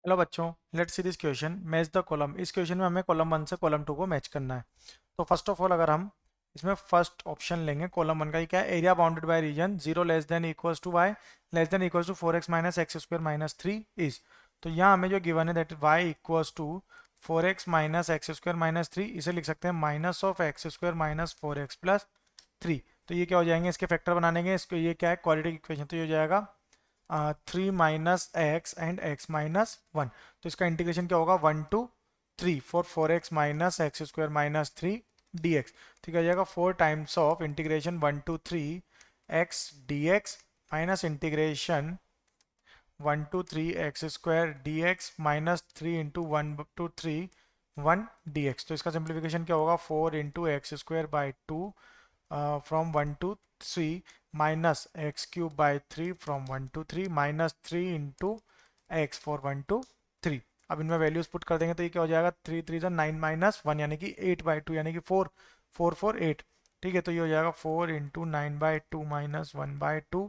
Hello बच्चों, let's see this question. Match the column. इस question में हमें कॉलम 1 से कॉलम 2 को मैच करना है। तो फर्स्ट ऑफ ऑल अगर हम इसमें फर्स्ट ऑप्शन लेंगे कॉलम 1 का, ये क्या है? Area bounded by region 0 less than equals to y less than equals to 4x minus x square minus 3 is. तो यहाँ हमें जो गिवन है that y equals to 4x minus x square minus 3, इसे लिख सकते हैं minus of x square minus 4x plus 3। तो ये क्या हो जाएंगे? इसके फैक्टर बनानेंगे इसको। ये क्या है? Quadratic equation. तो ये हो जाएगा 3 minus x and x minus 1। तो इसका इंटीग्रेशन क्या होगा? 1 to 3 for 4x minus x square minus 3 dx। ठीक है, जाएगा 4 times of integration 1 to 3 x dx minus integration 1 to 3 x square dx minus 3 into 1 to 3 1 dx। तो इसका सिंप्लीफिकेशन क्या होगा? 4 into x square by 2 from 1 to 3 minus x cube by 3 from 1 to 3 minus 3 into x for 1 to 3। अब इनमें values put कर देंगे तो ये क्या हो जाएगा? 3 3 जा 9 माइनस 1 यानी कि 8 बाई 2 यानी कि 4 4 4 8। ठीक है, तो ये हो जाएगा 4 into 9 by 2 minus 1 by 2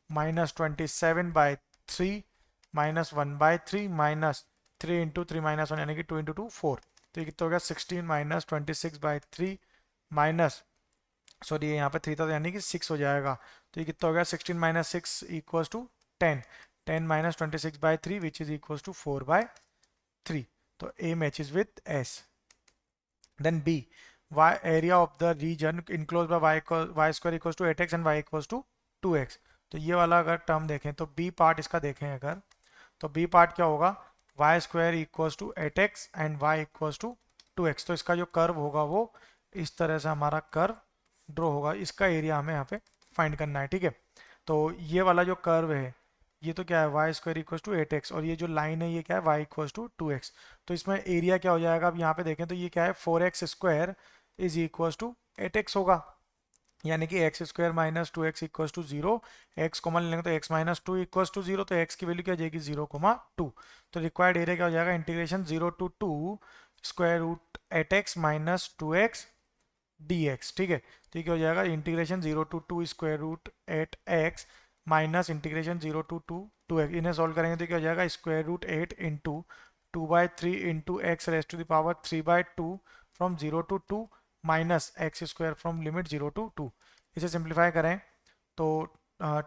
minus 27 by 3 minus 1 by 3 minus 3 into 3 minus 1 यानी कि 2 इंटू 2 4। तो ये कितना हो गया? 16 माइनस 26 बाई 3 माइनस, सॉरी ये यहाँ पे 3 था तो यानी कि 6 हो जाएगा। तो ये कितना हो गया? 16 minus 6 equals to 10। 10 minus 26 by 3 which is equals to 4 by 3। तो A matches with S. Then B, Y area of the region enclose by Y square equals to 8x and Y equals to 2x। तो ये वाला अगर term देखें तो B part इसका देखें अगर, तो बी पार्ट क्या होगा? Y square equals to 8x and Y equals to 2x। तो इसका जो कर्व होगा वो इस तरह से हमारा कर्व ड्रॉ होगा। इसका एरिया हमें यहाँ पे फाइंड करना है। ठीक है, तो ये वाला जो कर्व है ये तो क्या है? Y square equal to 8x, और ये जो लाइन है ये क्या है? Y equal to 2x। तो इसमें एरिया क्या हो जाएगा? अब यहाँ पे देखें तो ये क्या है? 4x square is equal to 8x होगा, यानी कि x square minus 2x equal to 0। X common लेंगे तो x माइनस 2 इक्वल टू 0, तो x की वैल्यू क्या आ जाएगी? 0,2। तो रिक्वायर्ड एरिया क्या हो जाएगा? Integration 0 to 2 square root 8x minus 2x dx। ठीक है, तो ये क्या हो जाएगा? Integration 0 to 2 square root 8x minus integration 0 to 2x। इन्हें सॉल्व करेंगे तो क्या हो जाएगा? Square root 8 into 2/3 into x raise to the power 3/2 from 0 to 2 minus x square from limit 0 to 2। इसे सिंप्लीफाई करें तो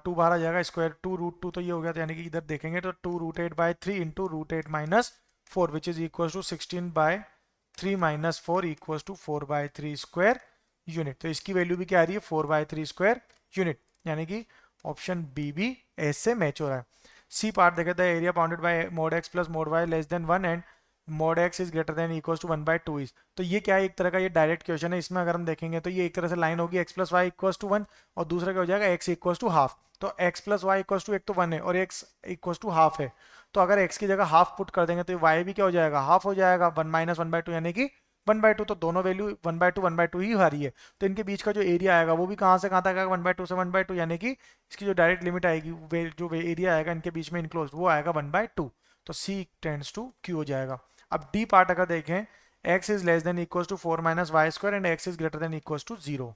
2 बाहर आ जाएगा, स्क्वायर 2 रूट 2 तो ये हो गया, तो यानी कि इधर देखेंगे तो 2 root 8/3 into root 8 minus 4 which is equal to 16/3 minus 4 equal to 4/3 square unit. तो इसकी वैल्यू भी क्या आ रही है? 4/3 स्क्वायर यूनिट, यानी कि ऑप्शन बी भी एस से मैच हो रहा है। सी पार्ट देखे तो area bounded by mod x plus mod y less than 1 and mod x is greater than equal to 1/2 is. तो ये क्या है? एक तरह का ये डायरेक्ट क्वेश्चन है। इसमें अगर हम देखेंगे तो ये एक तरह से लाइन होगी x plus y equal to 1, और दूसरा क्या हो जाएगा? x equal to half. तो x plus y equal to एक तो 1 है और x इक्वल टू हाफ है। तो अगर x की जगह हाफ पुट कर देंगे तो y भी क्या हो जाएगा? हाफ हो जाएगा। 1 माइनस 1/2 यानी कि 1/2। तो दोनों वैल्यू 1/2 ही आ रही है। तो इनके बीच का जो एरिया आएगा वो भी कहाँ से कहाँ तक आएगा? 1/2 से 1/2, यानी कि इसकी जो डायरेक्ट लिमिट आएगी जो एरिया आएगा इनके बीच में इनक्लोज वो आएगा 1/2। तो सी टेंड्स टू क्यू हो जाएगा। अब डी पार्ट अगर देखें, x is less than equal to 4 minus y square and x is greater than equal to 0।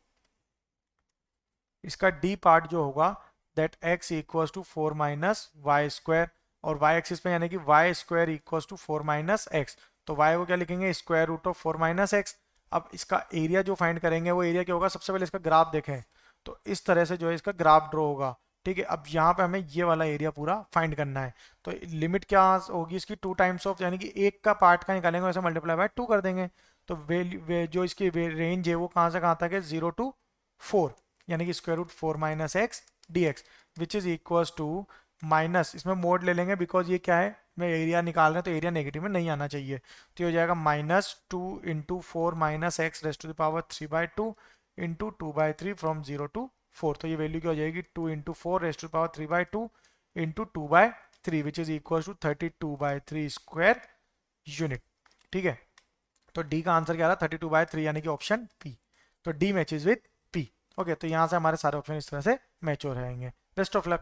इसका डी पार्ट जो होगा that x equal to 4 minus y square, और y एक्सिस पे यानी कि y square equal to 4 minus x. तो y को क्या लिखेंगे? Square root of 4 minus x. अब इसका एरिया जो फाइंड करेंगे वो एरिया क्या होगा? सबसे पहले इसका ग्राफ देखें तो इस तरह से जो है इसका ग्राफ ड्रॉ होगा। ठीक है, अब यहाँ पे हमें ये वाला एरिया पूरा फाइंड करना है। तो लिमिट क्या होगी इसकी? 2 टाइम्स ऑफ, यानी कि एक का पार्ट का निकालेंगे वैसे मल्टीप्लाई बाय 2 कर देंगे। तो जो इसकी रेंज है वो कहाँ से कहाँ तक है? 0 टू 4, यानी कि square root 4 minus x d x which is equals to minus, इसमें मोड ले लेंगे बिकॉज ये क्या है? मैं एरिया निकाल रहे हैं तो एरिया नेगेटिव में नहीं आना चाहिए। तो ये हो जाएगा -2 into 4 minus x raise to the power 3/2 into 2/3 from 0 to 4। तो ये वैल्यू क्या हो जाएगी? 2 into 4 raise to the power 3/2 into 2/3 which is equal to 32/3 square unit. ठीक है, तो डी का आंसर क्या आ रहा? 32/3, यानी कि ऑप्शन पी। तो D matches with P. Okay, तो यहाँ से हमारे सारे ऑप्शन इस तरह से मैच हो रहेंगे। Best of luck.